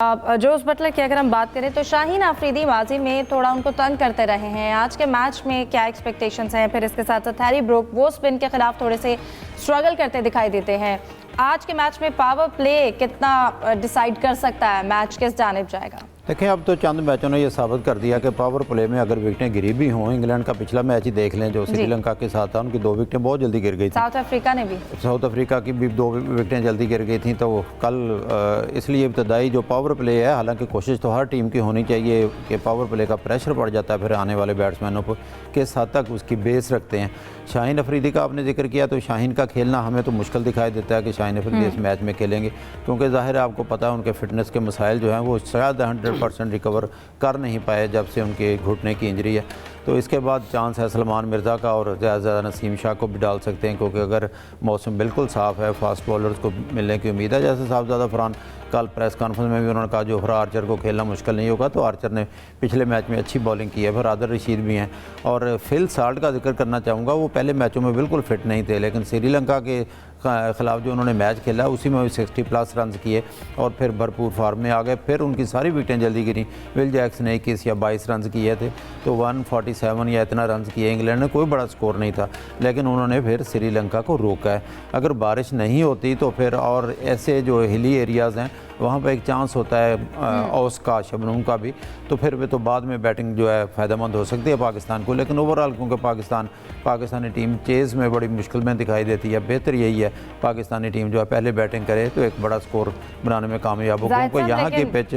Jos Buttler की अगर हम बात करें तो शाहीन अफरीदी माजी में थोड़ा उनको तंग करते रहे हैं। आज के मैच में क्या एक्सपेक्टेशंस हैं? फिर इसके साथ साथ हैरी ब्रूक वो स्पिन के खिलाफ थोड़े से स्ट्रगल करते दिखाई देते हैं। आज के मैच में पावर प्ले कितना डिसाइड कर सकता है, मैच किस जानिब जाएगा? देखें, अब तो चंद मैचों ने ये साबित कर दिया कि पावर प्ले में अगर विकेटें गिरी भी हों, इंग्लैंड का पिछला मैच ही देख लें जो श्रीलंका के साथ था, उनकी 2 विकेटें बहुत जल्दी गिर गई थी। साउथ अफ्रीका ने भी, साउथ अफ्रीका की भी 2 विकेटें जल्दी गिर गई थी। तो कल इसलिए इब्तदाई जो पावर प्ले है, हालांकि कोशिश तो हर टीम की होनी चाहिए कि पावर प्ले का प्रेशर पड़ जाता है फिर आने वाले बैट्समैनों पर, किस हद तक उसकी बेस रखते हैं। शाहीन अफरीदी का आपने जिक्र किया, तो शाहीन का खेलना हमें तो मुश्किल दिखाई देता है कि शाहीन अफरीदी इस मैच में खेलेंगे, क्योंकि ज़ाहिर है आपको पता है उनके फिटनेस के मसाइल जो हैं वो शायद 100% रिकवर कर नहीं पाए जब से उनके घुटने की इंजरी है। तो इसके बाद चांस है सलमान मिर्ज़ा का, और ज़्यादा से ज़्यादा नसीम शाह को भी डाल सकते हैं, क्योंकि अगर मौसम बिल्कुल साफ़ है, फास्ट बॉलर्स को मिलने की उम्मीद है। जैसे साहबजादा फरहान कल प्रेस कॉन्फ्रेंस में भी उन्होंने कहा जोहरा आर्चर को खेलना मुश्किल नहीं होगा, तो आर्चर ने पिछले मैच में अच्छी बॉलिंग की है। फिर आदिल रशीद भी हैं, और फिल साल्ट का जिक्र करना चाहूँगा, वो पहले मैचों में बिल्कुल फिट नहीं थे, लेकिन श्रीलंका के ख़िलाफ़ जो उन्होंने मैच खेला उसी में 60+ रन किए और फिर भरपूर फार्म में आ गए। फिर उनकी सारी विकेटें जल्दी गिरी। विल जैक्स ने 21 या 22 रन किए थे, तो 147 या इतना रन किए। इंग्लैंड ने कोई बड़ा स्कोर नहीं था, लेकिन उन्होंने फिर श्रीलंका को रोका है। अगर बारिश नहीं होती तो फिर, और ऐसे जो हिली एरियाज़ हैं वहाँ पर एक चांस होता है औस का, शबनम का भी, तो फिर वे तो बाद में बैटिंग जो है फ़ायदेमंद हो सकती है पाकिस्तान को। लेकिन ओवरऑल क्योंकि पाकिस्तानी टीम चेज़ में बड़ी मुश्किल में दिखाई देती है, बेहतर यही है पाकिस्तानी टीम जो है पहले बैटिंग करे तो एक बड़ा स्कोर बनाने में कामयाब हो, क्योंकि यहाँ की पिच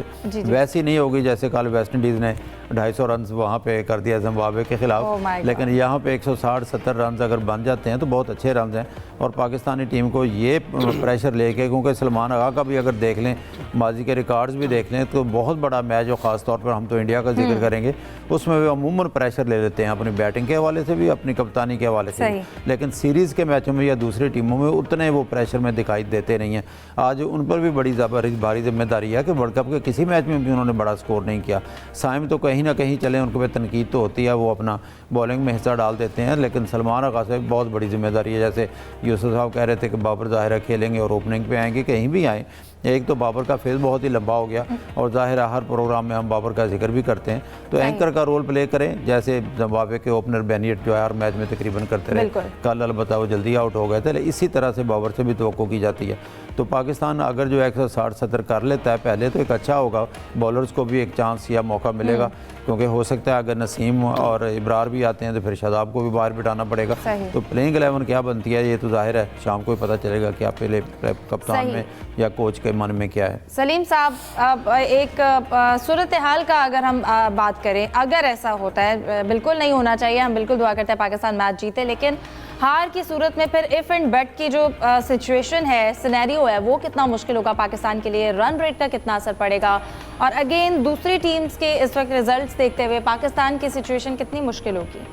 वैसी नहीं होगी जैसे कल वेस्ट इंडीज़ ने 250 रन वहाँ पे कर दिया जिम्बाब्वे के खिलाफ, लेकिन यहाँ पे 160-70 रन अगर बन जाते हैं तो बहुत अच्छे रन हैं। और पाकिस्तानी टीम को ये प्रेशर लेके, क्योंकि सलमान आगा का भी अगर देख लें, माजी के रिकॉर्ड्स भी देख लें, तो बहुत बड़ा मैच और ख़ास तौर पर हम तो इंडिया का जिक्र करेंगे, उसमें वे अमूमन प्रेशर ले लेते हैं अपनी बैटिंग के हवाले से भी, अपनी कप्तानी के हवाले से भी। लेकिन सीरीज़ के मैचों में या दूसरी टीमों में उतने वो प्रेशर में दिखाई देते नहीं हैं। आज उन पर भी बड़ी भारी जिम्मेदारी है कि वर्ल्ड कप के किसी मैच में भी उन्होंने बड़ा स्कोर नहीं किया। साइम तो कहीं ना कहीं चले, उनके पे तनकीद तो होती है, वो अपना बॉलिंग में हिस्सा डाल देते हैं, लेकिन सलमान आगा से बहुत बड़ी जिम्मेदारी है। जैसे यूसुफ साहब कह रहे थे कि बाबर ज़ाहिर खेलेंगे और ओपनिंग पे आएंगे, कहीं भी आए। एक तो बाबर का फेज़ बहुत ही लंबा हो गया, और ज़ाहिर है हर प्रोग्राम में हम बाबर का जिक्र भी करते हैं, तो एंकर का रोल प्ले करें, जैसे जिम्बाब्वे के ओपनर बेनियट जो है हर मैच में तकरीबन करते रहे। कल अलबत्ता वो जल्दी आउट हो गए थे, इसी तरह से बाबर से भी तवक्को की जाती है। तो पाकिस्तान अगर जो 160-70 कर लेता है पहले, तो एक अच्छा होगा, बॉलर्स को भी एक चांस या मौका मिलेगा, क्योंकि हो सकता है अगर नसीम और इब्रार भी आते हैं तो फिर शादाब को भी बाहर बिठाना पड़ेगा। तो प्लेइंग 11 क्या बनती है ये तो ज़ाहिर है शाम को ही पता चलेगा कि आप पहले कप्तान में या कोच के मन में क्या है। सलीम साहब, अब एक सूरत हाल का अगर हम बात करें, अगर ऐसा होता है, बिल्कुल नहीं होना चाहिए, हम बिल्कुल दुआ करते हैं पाकिस्तान मैच जीते, लेकिन हार की सूरत में फिर इफ़ एंड बट की जो सिचुएशन है, सिनेरियो है, वो कितना मुश्किल होगा पाकिस्तान के लिए? रन रेट का कितना असर पड़ेगा? और अगेन दूसरी टीम्स के इस वक्त रिजल्ट्स देखते हुए पाकिस्तान की सिचुएशन कितनी मुश्किल होगी?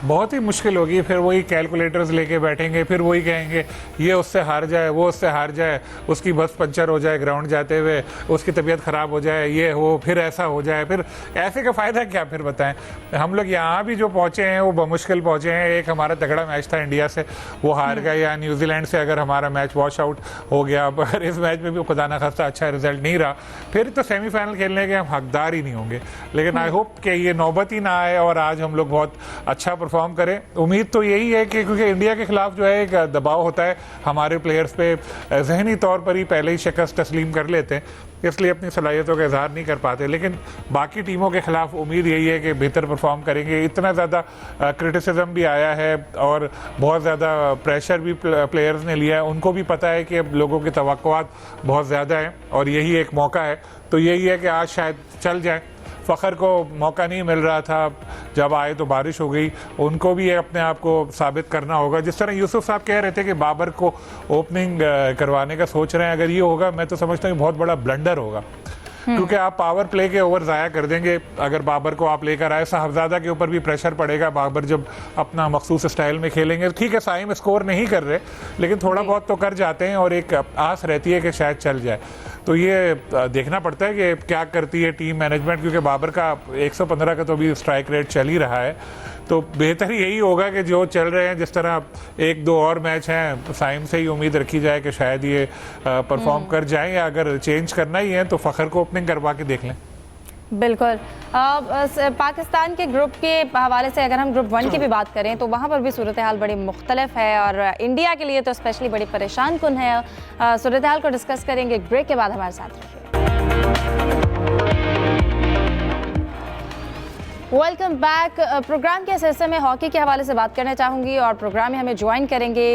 बहुत ही मुश्किल होगी। फिर वही कैलकुलेटर्स लेके बैठेंगे, फिर वही कहेंगे ये उससे हार जाए, वो उससे हार जाए, उसकी बस पंचर हो जाए ग्राउंड जाते हुए, उसकी तबीयत ख़राब हो जाए, ये हो, फिर ऐसा हो जाए। फिर ऐसे का फ़ायदा क्या? फिर बताएं। हम लोग यहाँ भी जो पहुँचे हैं वो बमुश्किल पहुँचे हैं। एक हमारा तगड़ा मैच था इंडिया से, वो हार गया, या न्यूजीलैंड से अगर हमारा मैच वॉश आउट हो गया, अगर इस मैच में भी खुदा न खास्ता अच्छा रिजल्ट नहीं रहा, फिर तो सेमीफाइनल खेलने के हम हकदार ही नहीं होंगे। लेकिन आई होप कि ये नौबत ही ना आए और आज हम लोग बहुत अच्छा परफॉर्म करें। उम्मीद तो यही है कि क्योंकि इंडिया के खिलाफ जो है एक दबाव होता है हमारे प्लेयर्स पे, जहनी तौर पर ही पहले ही शिकस्त तस्लीम कर लेते हैं, इसलिए अपनी सलाहियतों का इजहार नहीं कर पाते। लेकिन बाकी टीमों के खिलाफ उम्मीद यही है कि बेहतर परफॉर्म करेंगे। इतना ज़्यादा क्रिटिसिज्म भी आया है और बहुत ज़्यादा प्रेशर भी प्लेयर्स ने लिया है, उनको भी पता है कि अब लोगों की तवक्कुआत बहुत ज़्यादा हैं और यही एक मौका है। तो यही है कि आज शायद चल जाए। फ़खर को मौका नहीं मिल रहा था, जब आए तो बारिश हो गई, उनको भी अपने आप को साबित करना होगा। जिस तरह यूसुफ साहब कह रहे थे कि बाबर को ओपनिंग करवाने का सोच रहे हैं, अगर ये होगा मैं तो समझता हूँ बहुत बड़ा ब्लंडर होगा, क्योंकि आप पावर प्ले के ओवर ज़ाया कर देंगे। अगर बाबर को आप लेकर आए, साहबजादा के ऊपर भी प्रेशर पड़ेगा, बाबर जब अपना मखसूस स्टाइल में खेलेंगे। ठीक है, साइम स्कोर नहीं कर रहे, लेकिन थोड़ा बहुत तो कर जाते हैं और एक आस रहती है कि शायद चल जाए। तो ये देखना पड़ता है कि क्या करती है टीम मैनेजमेंट, क्योंकि बाबर का 115 का तो अभी स्ट्राइक रेट चल ही रहा है। तो बेहतर यही होगा कि जो चल रहे हैं, जिस तरह एक दो और मैच हैं, साइम से ही उम्मीद रखी जाए कि शायद ये परफॉर्म कर जाएं, या अगर चेंज करना ही है तो फ़खर को ओपनिंग करवा के देख लें। बिल्कुल। पाकिस्तान के ग्रुप के हवाले से अगर हम ग्रुप 1 की भी बात करें तो वहाँ पर भी सूरत हाल बड़ी मुख्तलिफ है और इंडिया के लिए तो स्पेशली बड़ी परेशान कुन है। सूरत हाल को डिस्कस करेंगे ब्रेक के बाद, हमारे साथ रहिए। Welcome back. प्रोग्राम के इस हिस्से में हॉकी के हवाले से बात करना चाहूँगी और प्रोग्राम में हमें ज्वाइन करेंगे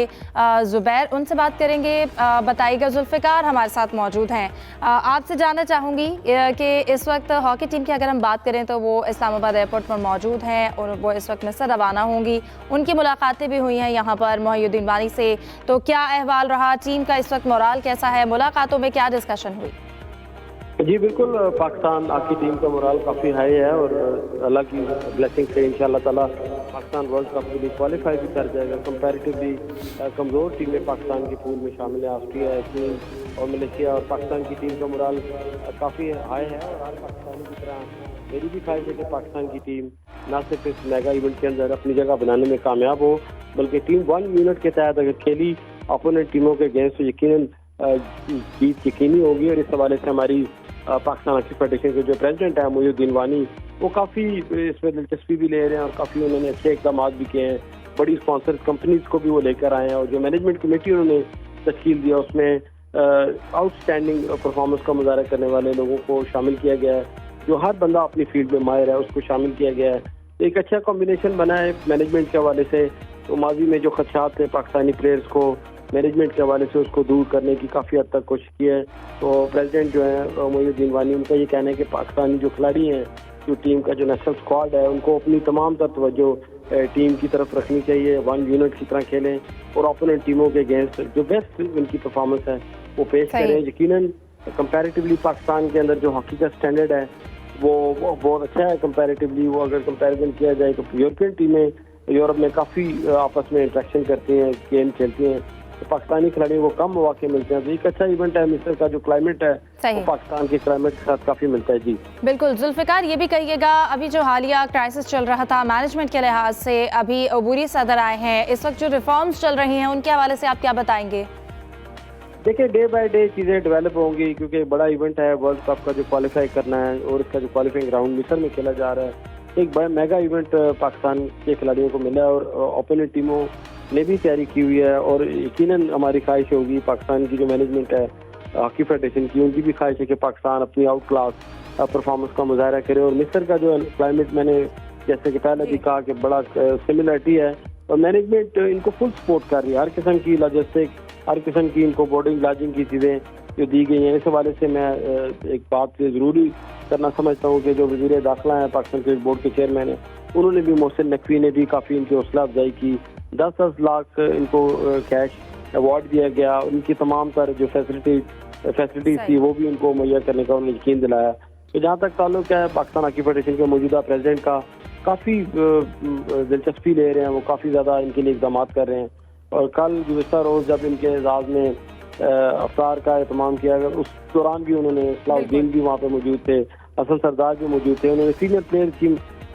ज़ुबैर, उनसे बात करेंगे। बताइएगा, जुल्फ़िकार हमारे साथ मौजूद हैं। आपसे जानना चाहूँगी कि इस वक्त हॉकी टीम की अगर हम बात करें तो वो इस्लामाबाद एयरपोर्ट पर मौजूद हैं और वो इस वक्त मिस्र रवाना होंगी। उनकी मुलाकातें भी हुई हैं यहाँ पर मोहिउद्दीन वानी से, तो क्या अहवाल रहा, टीम का इस वक्त मोराल कैसा है, मुलाकातों में क्या डिस्कशन हुई? जी बिल्कुल, पाकिस्तान आपकी टीम का मोराल काफ़ी हाई है और अल्लाह की ब्लेसिंग से इंशाल्लाह ताला पाकिस्तान वर्ल्ड कप के लिए क्वालिफाई भी कर जाएगा। कंपैरेटिवली कमज़ोर टीमें पाकिस्तान की पूल में शामिल है, ऑस्ट्रिया, चीन और मलेशिया, और पाकिस्तान की टीम का मोराल काफ़ी हाई है। और हर पाकिस्तानी की तरह मेरी भी ख्वाहिश है कि पाकिस्तान की टीम ना सिर्फ इस मेगा इवेंट के अंदर अपनी जगह बनाने में कामयाब हो, बल्कि टीम 1 यूनिट के तहत अगर खेली अपोनेंट टीमों के अगेंस्ट तो यकीनन जीत यकीनी होगी। और इस हवाले से हमारी पाकिस्तान हॉकी फेडरेशन के जो प्रेसिडेंट है मोहिउद्दीन वानी, वो काफ़ी इसमें दिलचस्पी भी ले रहे हैं और काफ़ी उन्होंने अच्छे इकदाम भी किए हैं। बड़ी स्पॉन्सर कंपनीज को भी वो लेकर आए हैं और जो मैनेजमेंट कमेटी उन्होंने तश्कील दिया उसमें आउटस्टैंडिंग परफॉर्मेंस का मुजाहरा करने वाले लोगों को शामिल किया गया है। जो हर बंदा अपनी फील्ड में माहिर है उसको शामिल किया गया है। एक अच्छा कॉम्बिनेशन बना है मैनेजमेंट के हवाले से। तो माजी में जो खदशात थे पाकिस्तानी प्लेयर्स को मैनेजमेंट के हवाले से, उसको दूर करने की काफ़ी हद तक कोशिश की है। तो प्रेसिडेंट जो है मोहिउद्दीन वानी, उनका ये कहना है कि पाकिस्तानी जो खिलाड़ी हैं, जो टीम का जो नेशनल स्क्वाड है, उनको अपनी तमाम तर तवज्जो टीम की तरफ रखनी चाहिए, 1 यूनिट की तरह खेलें और ओपोनेंट टीमों के अगेंस्ट जो बेस्ट उनकी परफॉर्मेंस है वो पेश करें। यकीनन कंपैरेटिवली पाकिस्तान के अंदर जो हॉकी का स्टैंडर्ड है वो बहुत अच्छा है कंपैरेटिवली। वो अगर कंपैरिजन किया जाए तो यूरोपियन टीमें यूरोप में काफ़ी आपस में इंटरेक्शन करती हैं, गेम खेलती हैं, तो पाकिस्तानी खिलाड़ियों को कम मौके मिलते हैं। तो एक अच्छा इवेंट है। मिस्र का जो क्लाइमेट है वो पाकिस्तान के क्लाइमेट के साथ काफ़ी मिलता है। जी बिल्कुल। जुल्फ़िकार, ये भी कहिएगा, अभी जो हालिया क्राइसिस चल रहा था मैनेजमेंट के लिहाज से, अभी अबूरी सदर आए हैं, इस वक्त जो रिफॉर्म्स चल रही हैं उनके हवाले से आप क्या बताएंगे? देखिए, डे बाय डे चीज़ें डेवलप होंगी क्योंकि बड़ा इवेंट है वर्ल्ड कप का जो क्वालिफाई करना है और इसका जो क्वालिफाइंग राउंड मिस्र में खेला जा रहा है। एक बड़ा मेगा इवेंट पाकिस्तान के खिलाड़ियों को मिला और ओपोनेंट टीमों ने भी तैयारी की हुई है। और यकीनन हमारी ख्वाहिश होगी, पाकिस्तान की जो मैनेजमेंट है हॉकी फेडरेशन की, उनकी भी ख्वाहिश है कि पाकिस्तान अपनी आउट क्लास परफॉर्मेंस का मुजाहरा करे। और मिस्र का जो क्लाइमेट, मैंने जैसे कि पहले भी कहा कि बड़ा सिमिलरिटी है और मैनेजमेंट इनको फुल सपोर्ट कर रही है। हर किस्म की लॉजिस्टिक, हर किस्म की इनको बोर्डिंग लॉजिंग की चीज़ें जो दी गई हैं। इस हवाले से मैं एक बात ज़रूरी करना समझता हूँ कि जो वज़ीर दाखिला है पाकिस्तान क्रिकेट बोर्ड के चेयरमैन हैं, उन्होंने भी, मोहसिन नकवी ने भी काफ़ी इनकी हौसला अफजाई की। 10-10 लाख इनको कैश अवार्ड दिया गया। उनकी तमाम तर जो फैसिलिटीज थी वो भी उनको मुहैया करने का उन्होंने यकीन दिलाया। तो जहाँ तक ताल्लुक है पाकिस्तान हॉकी फेडरेशन के मौजूदा प्रेसिडेंट का, काफ़ी दिलचस्पी ले रहे हैं, वो काफ़ी ज़्यादा इनके लिए इक़दाम कर रहे हैं। और कल गुज़िश्ता रोज़ जब इनके एजाज़ में अफ्तार का एहतमाम किया गया, उस दौरान भी उन्होंने सलाउद्दीन भी वहाँ पे मौजूद थे, हसन सरदार भी मौजूद थे। उन्होंने सीनियर प्लेयर की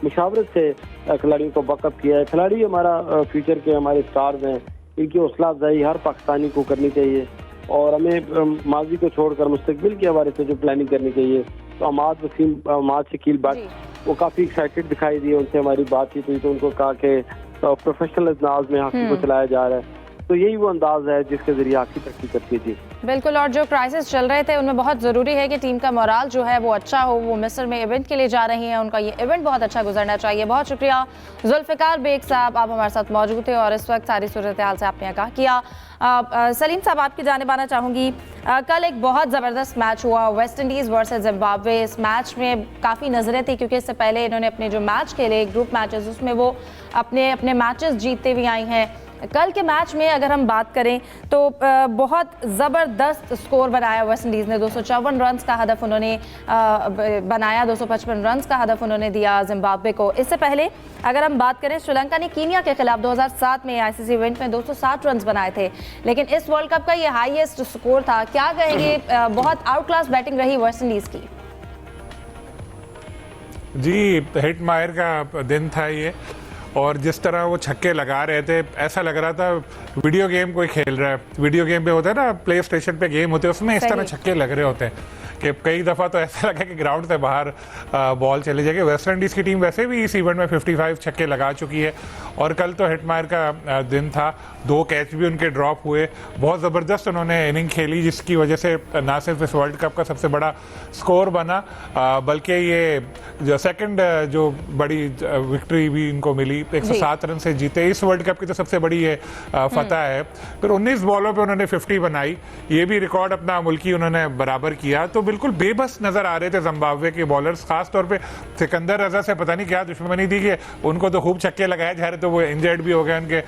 मुशावरत से खिलाड़ियों को बकअप किया है। खिलाड़ी हमारा फ्यूचर के हमारे स्टार्स हैं, इनकी हौसला अफजाई हर पाकिस्तानी को करनी चाहिए और हमें माजी को छोड़कर मुस्तकबिल के हवाले से जो प्लानिंग करनी चाहिए। तो अमाद शकील भट्ट वो काफ़ी एक्साइटेड दिखाई दिए, उनसे हमारी बातचीत हुई तो उनको कहा कि प्रोफेशनल अंदाज में हॉकी को चलाया जा रहा है। तो यही वो अंदाज है जिसके जरिए हॉकी तरक्की करती है। जी बिल्कुल। और जो क्राइसिस चल रहे थे उनमें बहुत ज़रूरी है कि टीम का मोराल जो है वो अच्छा हो। वो मिस्र में इवेंट के लिए जा रही हैं, उनका ये इवेंट बहुत अच्छा गुजरना चाहिए। बहुत शुक्रिया जुल्फ़िकार बेग साहब, आप हमारे साथ मौजूद थे और इस वक्त सारी सूरत हाल से आपने आगाह किया। सलीम साहब, आपकी जानिब आना चाहूँगी। कल एक बहुत ज़बरदस्त मैच हुआ, वेस्ट इंडीज़ वर्सेस जिम्बाब्वे। इस मैच में काफ़ी नज़रें थी क्योंकि इससे पहले इन्होंने अपने जो मैच खेले ग्रुप मैचेस, उसमें वो अपने मैचेस जीतते हुए आई हैं। कल के मैच में अगर हम बात करें तो बहुत ज़बरदस्त स्कोर बनाया वेस्ट इंडीज़ ने। 254 रन्स का हदफ उन्होंने बनाया, 255 रन्स का हदफ उन्होंने दिया जिम्बाब्वे को। इससे पहले अगर हम बात करें, श्रीलंका ने कीनिया के खिलाफ 2007 में आईसीसी इवेंट में 260 रन्स बनाए थे, लेकिन इस वर्ल्ड कप का ये हाईएस्ट स्कोर था। क्या कहेंगे, बहुत आउट क्लास बैटिंग रही वेस्ट इंडीज़ की? जी, हिट मायर का दिन था ये और जिस तरह वो छक्के लगा रहे थे ऐसा लग रहा था वीडियो गेम कोई खेल रहा है। वीडियो गेम पे होता है ना, प्ले स्टेशन पे गेम होते हैं, उसमें इस तरह छक्के लग रहे होते हैं कि कई दफ़ा तो ऐसा लगा कि ग्राउंड से बाहर बॉल चले जाएगी। वेस्ट इंडीज़ की टीम वैसे भी इस इवेंट में 55 छक्के लगा चुकी है और कल तो हेटमायर का दिन था, 2 कैच भी उनके ड्रॉप हुए। बहुत ज़बरदस्त उन्होंने इनिंग खेली जिसकी वजह से ना सिर्फ इस वर्ल्ड कप का सबसे बड़ा स्कोर बना बल्कि ये जो सेकंड जो बड़ी विक्ट्री भी इनको मिली, 107 रन से जीते। इस वर्ल्ड कप की तो सबसे बड़ी ये फतह है। फिर 19 बॉलों पे उन्होंने 50 बनाई, ये भी रिकॉर्ड अपना मुल्की उन्होंने बराबर किया। तो बिल्कुल बेबस नज़र आ रहे थे जिम्बाब्वे के बॉलर्स, खास तौर पे सिकंदर रजा से पता नहीं क्या दुश्मनी थी कि उनको तो खूब छक्के लगाए जा रहे, तो वो इंजर्ड भी हो गए, उनके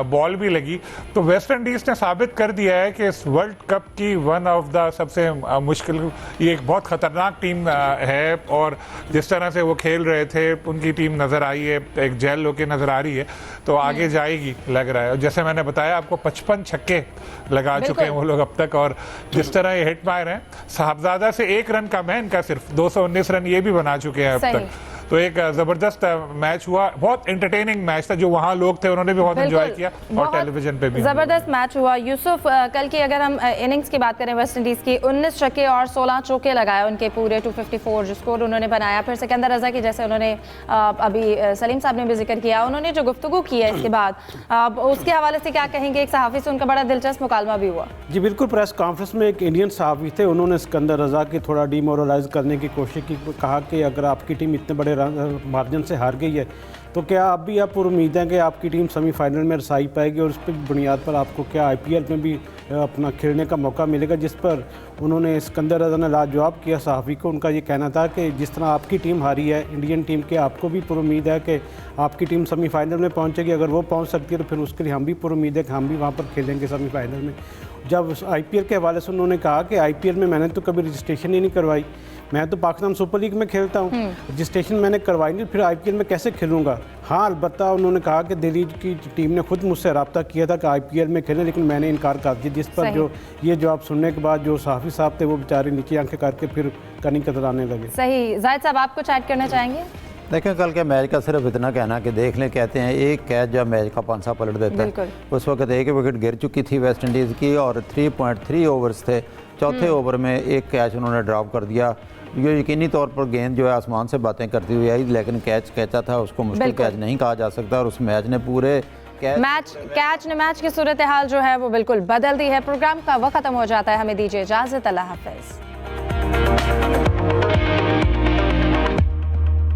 बॉल भी लगी। तो वेस्ट इंडीज़ ने साबित कर दिया है कि इस वर्ल्ड कप की वन ऑफ द सबसे मुश्किल, ये एक बहुत ख़तरनाक टीम है और जिस तरह से वो खेल रहे थे उनकी टीम नज़र आई है, एक जेल होके नज़र आ रही है, तो आगे जाएगी लग रहा है। और जैसे मैंने बताया आपको 55 छक्के लगा चुके हैं वो लोग अब तक, और जिस तरह ये हिटमायर हैं, साहबजादा से 1 रन कम है इनका, सिर्फ 219 रन ये भी बना चुके हैं अब तक। तो एक ज़बरदस्त मैच हुआ, बहुत एंटरटेनिंग मैच था, जो वहाँ लोग थे उन्होंने भी बहुत एंजॉय किया और टेलीविजन पे भी ज़बरदस्त मैच हुआ। यूसुफ, कल की अगर हम इनिंग्स की बात करें वेस्ट इंडीज़ की, 19 छक्के और 16 चौके लगाए उनके पूरे 254 जो स्कोर उन्होंने बनाया। फिर सिकंदर रजा की, जैसे उन्होंने अभी सलीम साहब ने भी जिक्र किया, उन्होंने जो गुफ्तगू की है इसके बाद, उसके हवाले से क्या कहेंगे? एक सहाफ़ी से उनका बड़ा दिलचस्प मुकालमा भी हुआ। जी बिल्कुल, प्रेस कॉन्फ्रेंस में एक इंडियन सहाफ़ी थे, उन्होंने सिकंदर रजा की थोड़ा डीमोरलाइज करने की कोशिश की, कहा कि अगर आपकी टीम इतने बड़े मार्जिन से हार गई है तो क्या आप भी आप उम्मीद है कि आपकी टीम सेमीफाइनल में रसाई पाएगी और उस पर बुनियाद पर आपको क्या आईपीएल में भी अपना खेलने का मौका मिलेगा? जिस पर उन्होंने सिकंदर रजा ने लाजवाब किया सहाफ़ी को। उनका ये कहना था कि जिस तरह आपकी टीम हारी है इंडियन टीम के, आपको भी पूरी उम्मीद है कि आपकी टीम सेमीफाइनल में पहुंचेगी। अगर वो पहुंच सकती है तो फिर उसके लिए हम भी पूरी उम्मीद है कि हम भी वहाँ पर खेलेंगे सेमीफाइनल में। जब आईपीएल के हवाले से उन्होंने कहा कि आईपीएल में मैंने तो कभी रजिस्ट्रेशन ही नहीं करवाई, मैं तो पाकिस्तान सुपर लीग में खेलता हूँ, रजिस्ट्रेशन मैंने करवाई नहीं, फिर आईपीएल में कैसे खेलूँगा। हाँ, अलबत्ता उन्होंने कहा कि दिल्ली की टीम ने खुद मुझसे रब्ता किया था कि आईपीएल में खेलें, लेकिन मैंने इनकार कर दिया। जिस पर जो ये जवाब सुनने के बाद जो सहाफ़ी साहब थे वो बेचारे नीचे आंखें करके फिर कनी कतराने लगे। सही। जाहिद साहब, आप कुछ ऐड करना चाहेंगे? देखें, कल के मैच का सिर्फ इतना कहना कि देख लें, कहते हैं एक कैच जब मैच का पांसा पलट देता है। उस वक्त एक विकेट गिर चुकी थी वेस्ट इंडीज़ की और 3.3 ओवर्स थे। चौथे ओवर में एक कैच उन्होंने ड्रॉप कर दिया। ये यकीनी तौर पर गेंद जो है आसमान से बातें करती हुई आई, लेकिन कैच कैचा था, उसको मुश्किल कैच नहीं कहा जा सकता। और उस मैच ने पूरे मैच की सूरत हाल जो है वो बिल्कुल बदल दी है। प्रोग्राम का वक्त खत्म हो जाता है, हमें दीजिए इजाज़त। अल्लाह हाफ़िज़।